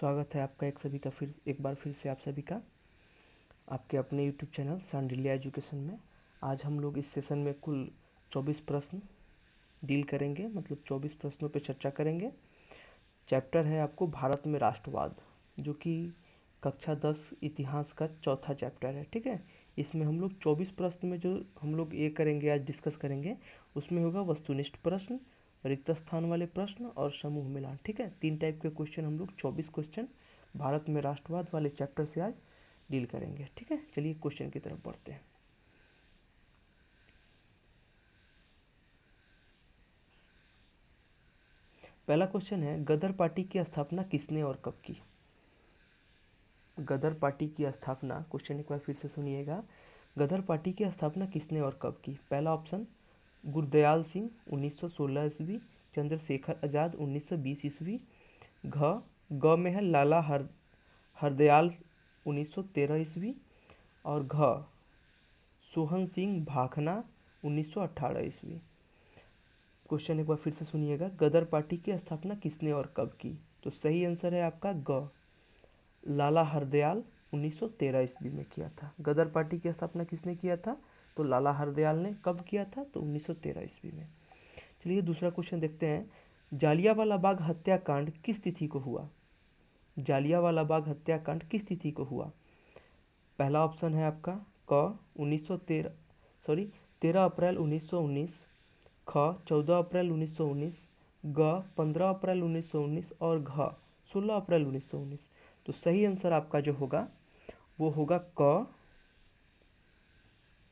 स्वागत है आपका एक बार फिर से आप सभी का आपके अपने YouTube चैनल सांडिल्या एजुकेशन में। आज हम लोग इस सेशन में कुल 24 प्रश्न डील करेंगे, मतलब 24 प्रश्नों पर चर्चा करेंगे। चैप्टर है आपको भारत में राष्ट्रवाद, जो कि कक्षा 10 इतिहास का चौथा चैप्टर है। ठीक है, इसमें हम लोग 24 प्रश्न में जो हम लोग ये करेंगे, आज डिस्कस करेंगे, उसमें होगा वस्तुनिष्ठ प्रश्न, रिक्त स्थान वाले प्रश्न और समूह मिलान। ठीक है, 3 टाइप के क्वेश्चन हम लोग 24 क्वेश्चन भारत में राष्ट्रवाद वाले चैप्टर से आज डील करेंगे। ठीक है, चलिए क्वेश्चन की तरफ बढ़ते हैं। पहला क्वेश्चन है, गदर पार्टी की स्थापना किसने और कब की? गदर पार्टी की स्थापना, क्वेश्चन एक बार फिर से सुनिएगा, गदर पार्टी की स्थापना किसने और कब की? पहला ऑप्शन गुरदयाल सिंह 1916 ईस्वी, चंद्रशेखर आजाद 1920 ईस्वी, ग में है लाला हरदयाल 1913 ईस्वी, और घ सोहन सिंह भाखना 1918 ईस्वी। क्वेश्चन एक बार फिर से सुनिएगा, गदर पार्टी की स्थापना किसने और कब की? तो सही आंसर है आपका ग, लाला हरदयाल 1913 ईस्वी में किया था। गदर पार्टी की स्थापना किसने किया था? तो लाला हरदयाल ने। कब किया था? तो 1913 ईस्वी में। चलिए दूसरा क्वेश्चन देखते हैं, जालियांवाला बाग हत्याकांड किस तिथि को हुआ? जालियांवाला बाग हत्याकांड किस तिथि को हुआ? पहला ऑप्शन है आपका क 13 अप्रैल 1919, ख 14 अप्रैल 1919, ग 15 अप्रैल 1919 और घ 16 अप्रैल 1919। तो सही आंसर आपका जो होगा वो होगा क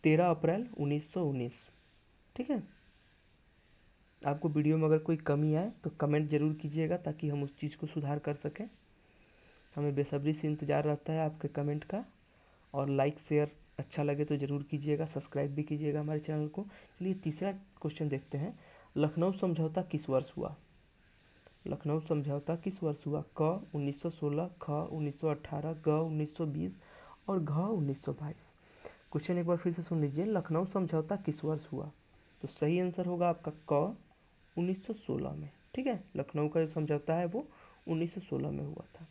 13 अप्रैल 1919। ठीक है, आपको वीडियो में अगर कोई कमी आए तो कमेंट जरूर कीजिएगा, ताकि हम उस चीज़ को सुधार कर सकें। हमें बेसब्री से इंतज़ार रहता है आपके कमेंट का, और लाइक शेयर अच्छा लगे तो ज़रूर कीजिएगा, सब्सक्राइब भी कीजिएगा हमारे चैनल को। चलिए तीसरा क्वेश्चन देखते हैं, लखनऊ समझौता किस वर्ष हुआ? लखनऊ समझौता किस वर्ष हुआ? क 1916, ख 1918, ग 1920 और घ 1922। क्वेश्चन एक बार फिर से सुन लीजिए, लखनऊ समझौता किस वर्ष हुआ? तो सही आंसर होगा आपका क 1916 में। ठीक है, लखनऊ का जो समझौता है वो 1916 में हुआ था।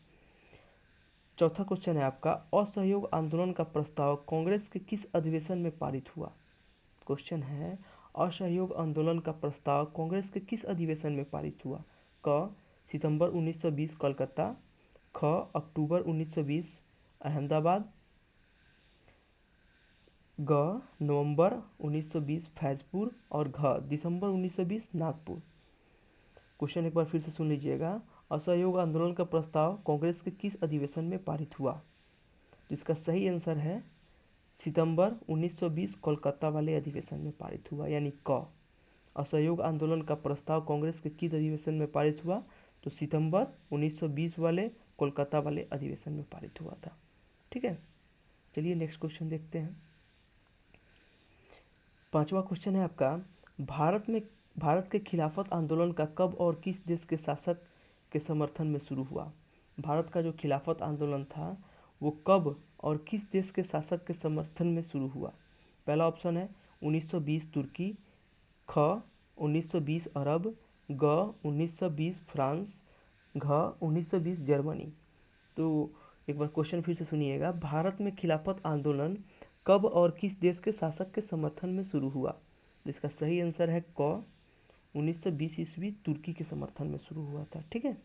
चौथा क्वेश्चन है आपका, असहयोग आंदोलन का प्रस्ताव कांग्रेस के किस अधिवेशन में पारित हुआ? क्वेश्चन है, असहयोग आंदोलन का प्रस्ताव कांग्रेस के किस अधिवेशन में पारित हुआ? क सितंबर 1920 कोलकाता, ख अक्टूबर 1920 अहमदाबाद, ग नवंबर 1920 फैजपुर और घ दिसंबर 1920 नागपुर। क्वेश्चन एक बार फिर से सुन लीजिएगा, असहयोग आंदोलन का प्रस्ताव कांग्रेस के किस अधिवेशन में पारित हुआ? जिसका सही आंसर है सितंबर 1920 कोलकाता वाले अधिवेशन में पारित हुआ, यानी क। असहयोग आंदोलन का प्रस्ताव कांग्रेस के किस अधिवेशन में पारित हुआ? तो सितंबर 1920 वाले कोलकाता वाले अधिवेशन में पारित हुआ था। ठीक है, चलिए नेक्स्ट क्वेश्चन देखते हैं। पांचवा क्वेश्चन है आपका, भारत के खिलाफत आंदोलन का कब और किस देश के शासक के समर्थन में शुरू हुआ? भारत का जो खिलाफत आंदोलन था वो कब और किस देश के शासक के समर्थन में शुरू हुआ? पहला ऑप्शन है 1920 तुर्की, ख 1920 अरब, ग 1920 फ्रांस, घ 1920 जर्मनी। तो एक बार क्वेश्चन फिर से सुनिएगा, भारत में खिलाफत आंदोलन कब और किस देश के शासक के समर्थन में शुरू हुआ? इसका सही आंसर है क 1920 ईस्वी तुर्की के समर्थन में शुरू हुआ था। ठीक है,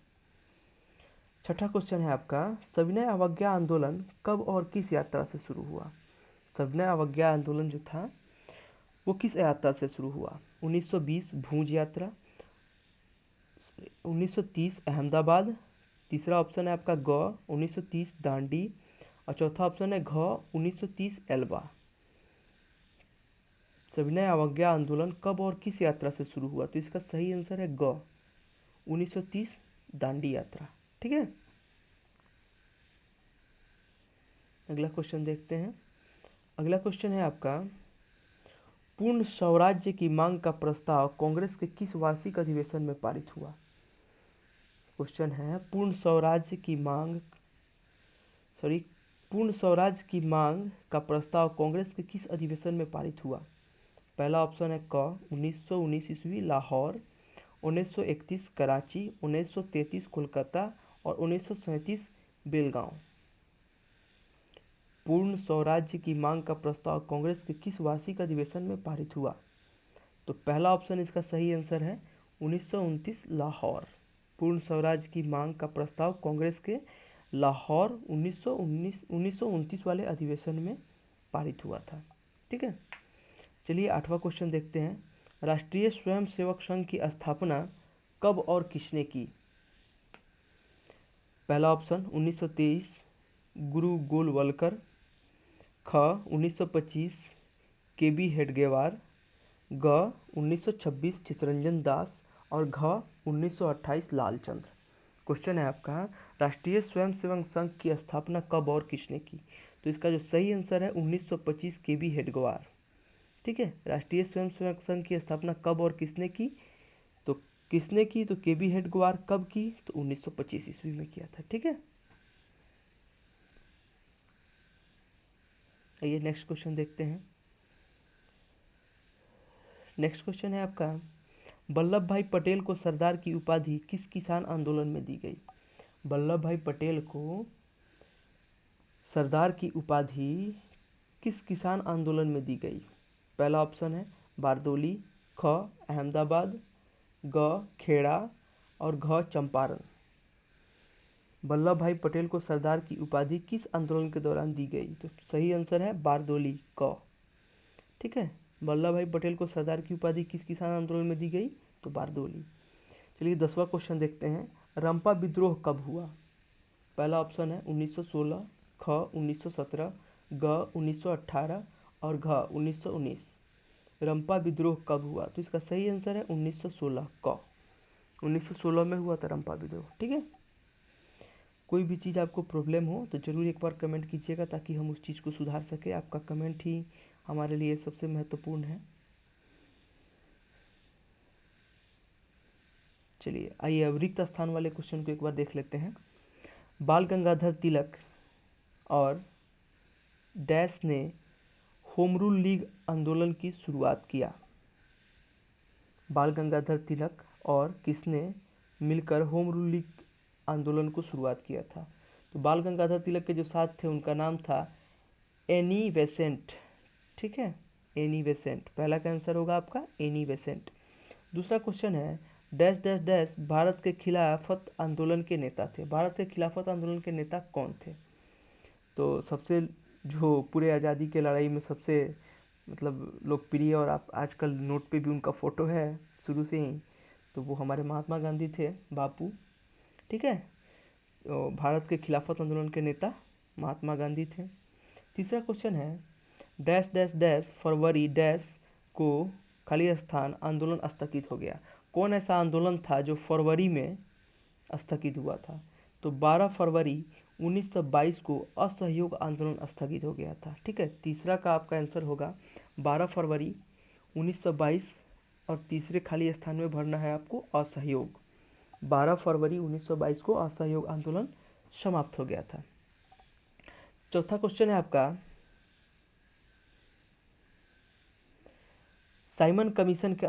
छठा क्वेश्चन है आपका, सविनय अवज्ञा आंदोलन कब और किस यात्रा से शुरू हुआ? सविनय अवज्ञा आंदोलन जो था वो किस यात्रा से शुरू हुआ? 1920 भूज यात्रा, 1930 अहमदाबाद, तीसरा ऑप्शन है आपका ग 1930 दांडी, और चौथा ऑप्शन है घ 1930 एल्बा। सविनय अवज्ञा आंदोलन कब और किस यात्रा से शुरू हुआ? तो इसका सही आंसर है ग 1930 दांडी यात्रा। ठीक है, अगला क्वेश्चन देखते हैं। अगला क्वेश्चन है आपका, पूर्ण स्वराज्य की मांग का प्रस्ताव कांग्रेस के किस वार्षिक अधिवेशन में पारित हुआ? क्वेश्चन है, पूर्ण स्वराज्य की मांग का प्रस्ताव कांग्रेस के किस अधिवेशन में पारित हुआ? पहला ऑप्शन है क 1919 ईस्वी लाहौर, 1931 कराची, 1933 कोलकाता और 1937 बेलगांव। पूर्ण स्वराज्य की मांग का प्रस्ताव कांग्रेस के किस वार्षिक अधिवेशन में पारित हुआ? तो पहला ऑप्शन इसका सही आंसर है 1929 लाहौर। पूर्ण स्वराज्य की मांग का प्रस्ताव कांग्रेस के लाहौर 1929 वाले अधिवेशन में पारित हुआ था। ठीक है, चलिए 8वां क्वेश्चन देखते हैं। राष्ट्रीय स्वयंसेवक संघ की स्थापना कब और किसने की? पहला ऑप्शन 1923 गुरु गोलवलकर, ख 1925 केबी हेडगेवार, ग 1926 चित्तरंजन दास और घ 1928 लालचंद्र। क्वेश्चन है आपका राष्ट्रीय स्वयंसेवक संघ की स्थापना कब और किसने की? तो इसका जो सही आंसर है 1925 केबी हेडगेवार। ठीक है, राष्ट्रीय स्वयंसेवक संघ की स्थापना कब और किसने की? तो किसने की? तो केबी हेडगेवार। कब की? तो 1925 ईस्वी में किया था। ठीक है, आइए नेक्स्ट क्वेश्चन देखते हैं। नेक्स्ट क्वेश्चन है आपका वल्लभ भाई पटेल को सरदार की उपाधि किस किसान आंदोलन में दी गई? वल्लभ भाई पटेल को सरदार की उपाधि किस किसान आंदोलन में दी गई? पहला ऑप्शन है बारदोली, ख अहमदाबाद, ग खेड़ा और घ चंपारण। वल्लभ भाई पटेल को सरदार की उपाधि किस आंदोलन के दौरान दी गई? तो सही आंसर है बारदोली, क। ठीक है, वल्लभ भाई पटेल को सरदार की उपाधि किस किसान आंदोलन में दी गई? तो बारदोली। चलिए 10वां क्वेश्चन देखते हैं। रंपा विद्रोह कब हुआ? पहला ऑप्शन है 1916, ख 1917, ग 1918 और घ 1919। रंपा विद्रोह कब हुआ? तो इसका सही आंसर है 1916, क। 1916 में हुआ था रंपा विद्रोह। ठीक है, कोई भी चीज़ आपको प्रॉब्लम हो तो ज़रूर एक बार कमेंट कीजिएगा ताकि हम उस चीज़ को सुधार सके। आपका कमेंट ही हमारे लिए सबसे महत्वपूर्ण है। चलिए आइए अब रिक्त स्थान वाले क्वेश्चन को एक बार देख लेते हैं। बाल गंगाधर तिलक और डैश ने होम रूल लीग आंदोलन की शुरुआत किया? बाल गंगाधर तिलक और किसने मिलकर होम रूल लीग आंदोलन को शुरुआत किया था? तो बाल गंगाधर तिलक के जो साथ थे उनका नाम था एनी बेसेंट। ठीक है, एनी बेसेंट पहला का आंसर होगा आपका एनी बेसेंट। दूसरा क्वेश्चन है डैश डैश डैश भारत के खिलाफत आंदोलन के नेता थे? भारत के खिलाफत आंदोलन के नेता कौन थे? तो सबसे जो पूरे आज़ादी के लड़ाई में सबसे मतलब लोकप्रिय और आप आजकल नोट पे भी उनका फ़ोटो है शुरू से ही, तो वो हमारे महात्मा गांधी थे, बापू। ठीक है, तो भारत के खिलाफत आंदोलन के नेता महात्मा गांधी थे। तीसरा क्वेश्चन है डैश डैश डैश फरवरी डैश को खाली स्थान आंदोलन स्थगित हो गया? कौन ऐसा आंदोलन था जो फरवरी में स्थगित हुआ था? तो 12 फरवरी 1922 को असहयोग आंदोलन स्थगित हो गया था। ठीक है, तीसरा का आपका आंसर होगा 12 फरवरी 1922 और तीसरे खाली स्थान में भरना है आपको असहयोग। 12 फरवरी 1922 को असहयोग आंदोलन समाप्त हो गया था। चौथा क्वेश्चन है आपका साइमन कमीशन के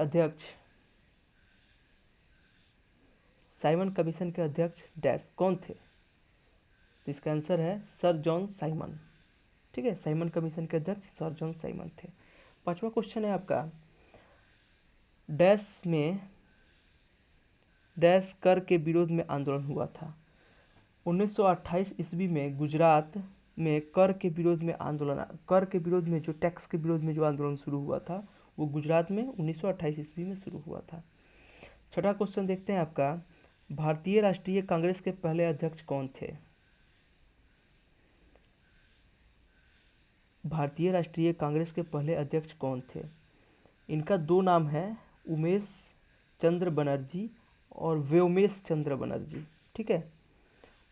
अध्यक्ष डैश कौन थे? तो इसका आंसर है सर जॉन साइमन। ठीक है, साइमन कमीशन के अध्यक्ष सर जॉन साइमन थे। पांचवा क्वेश्चन है आपका डैश में डैश कर के विरोध में आंदोलन हुआ था? 1928 ईस्वी में गुजरात में कर के विरोध में जो टैक्स के विरोध में जो आंदोलन शुरू हुआ था वो गुजरात में 1928 ईस्वी में शुरू हुआ था। छठा क्वेश्चन देखते हैं आपका भारतीय राष्ट्रीय कांग्रेस के पहले अध्यक्ष कौन थे? भारतीय राष्ट्रीय कांग्रेस के पहले अध्यक्ष कौन थे? इनका दो नाम है, उमेश चंद्र बनर्जी और व्योमेश चंद्र बनर्जी। ठीक है,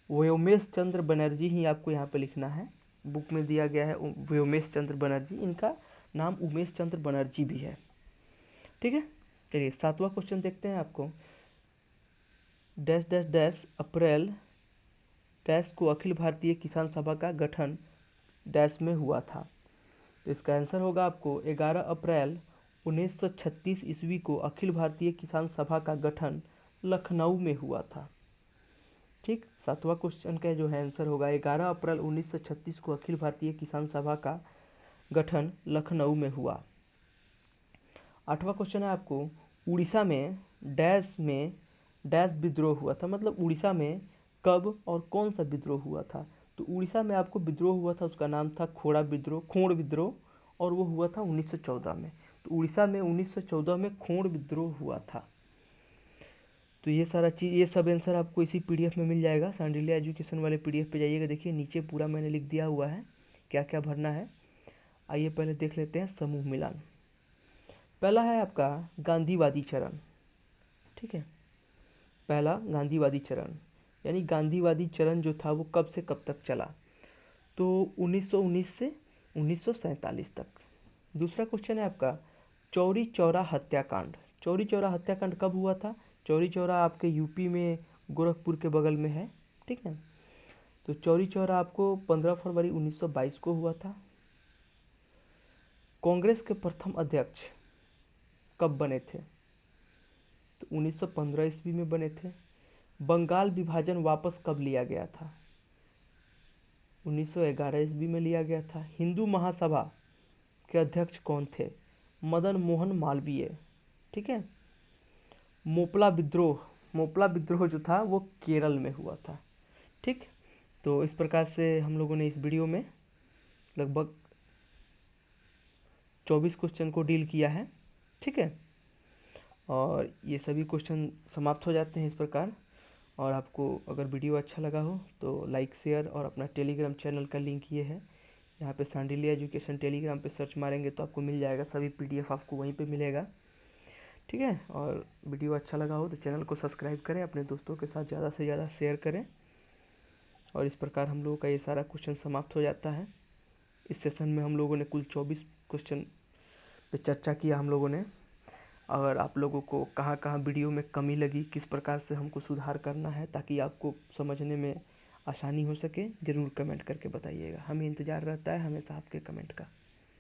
व्योमेश चंद्र बनर्जी ही आपको यहाँ पे लिखना है, बुक में दिया गया है व्योमेश चंद्र बनर्जी, इनका नाम उमेश चंद्र बनर्जी भी है। ठीक है, चलिए सातवां क्वेश्चन देखते हैं आपको डैश डैश डैश अप्रैल डैश को अखिल भारतीय किसान सभा का गठन डैश में हुआ था? तो इसका आंसर होगा आपको 11 अप्रैल 1936 ईस्वी को अखिल भारतीय किसान सभा का गठन लखनऊ में हुआ था। ठीक। 7वां क्वेश्चन का जो है आंसर होगा 11 अप्रैल 1936 को अखिल भारतीय किसान सभा का गठन लखनऊ में हुआ। 8वां क्वेश्चन है आपको, उड़ीसा में डैश विद्रोह हुआ था, मतलब उड़ीसा में कब और कौन सा विद्रोह हुआ था। तो उड़ीसा में आपको विद्रोह हुआ था, उसका नाम था खोड़ विद्रोह, और वो हुआ था 1914 में। तो उड़ीसा में 1914 में खोड़ विद्रोह हुआ था। तो ये सारा चीज़, ये सब आंसर आपको इसी पीडीएफ में मिल जाएगा। सांडिल्या एजुकेशन वाले पीडीएफ पे जाइएगा, देखिए नीचे पूरा मैंने लिख दिया हुआ है क्या क्या भरना है। आइए पहले देख लेते हैं समूह मिलान। पहला है आपका गांधीवादी चरण, ठीक है। पहला गांधीवादी चरण, यानी गांधीवादी चरण जो था वो कब से कब तक चला, तो 1919 से 1947 तक। दूसरा क्वेश्चन है आपका चौरी चौरा हत्याकांड। चौरी चौरा हत्याकांड कब हुआ था। चौरी चौरा आपके यूपी में गोरखपुर के बगल में है, ठीक है। तो चौरी चौरा आपको 15 फरवरी 1922 को हुआ था। कांग्रेस के प्रथम अध्यक्ष कब बने थे, तो 1915 ईस्वी में बने थे। बंगाल विभाजन वापस कब लिया गया था, 1911 ईस्वी में लिया गया था। हिंदू महासभा के अध्यक्ष कौन थे, मदन मोहन मालवीय, ठीक है। मोपला विद्रोह जो था वो केरल में हुआ था, ठीक। तो इस प्रकार से हम लोगों ने इस वीडियो में लगभग 24 क्वेश्चन को डील किया है, ठीक है। और ये सभी क्वेश्चन समाप्त हो जाते हैं इस प्रकार। और आपको अगर वीडियो अच्छा लगा हो तो लाइक शेयर, और अपना टेलीग्राम चैनल का लिंक ये है, यहाँ पे सांडिल्या एजुकेशन टेलीग्राम पे सर्च मारेंगे तो आपको मिल जाएगा, सभी पीडीएफ आपको वहीं पे मिलेगा, ठीक है। और वीडियो अच्छा लगा हो तो चैनल को सब्सक्राइब करें, अपने दोस्तों के साथ ज़्यादा से ज़्यादा शेयर करें। और इस प्रकार हम लोगों का ये सारा क्वेश्चन समाप्त हो जाता है। इस सेशन में हम लोगों ने कुल 24 क्वेश्चन पे चर्चा किया हम लोगों ने। अगर आप लोगों को कहाँ कहाँ वीडियो में कमी लगी, किस प्रकार से हमको सुधार करना है ताकि आपको समझने में आसानी हो सके, ज़रूर कमेंट करके बताइएगा। हमें इंतज़ार रहता है हमेशा आपके कमेंट का।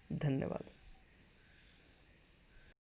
धन्यवाद।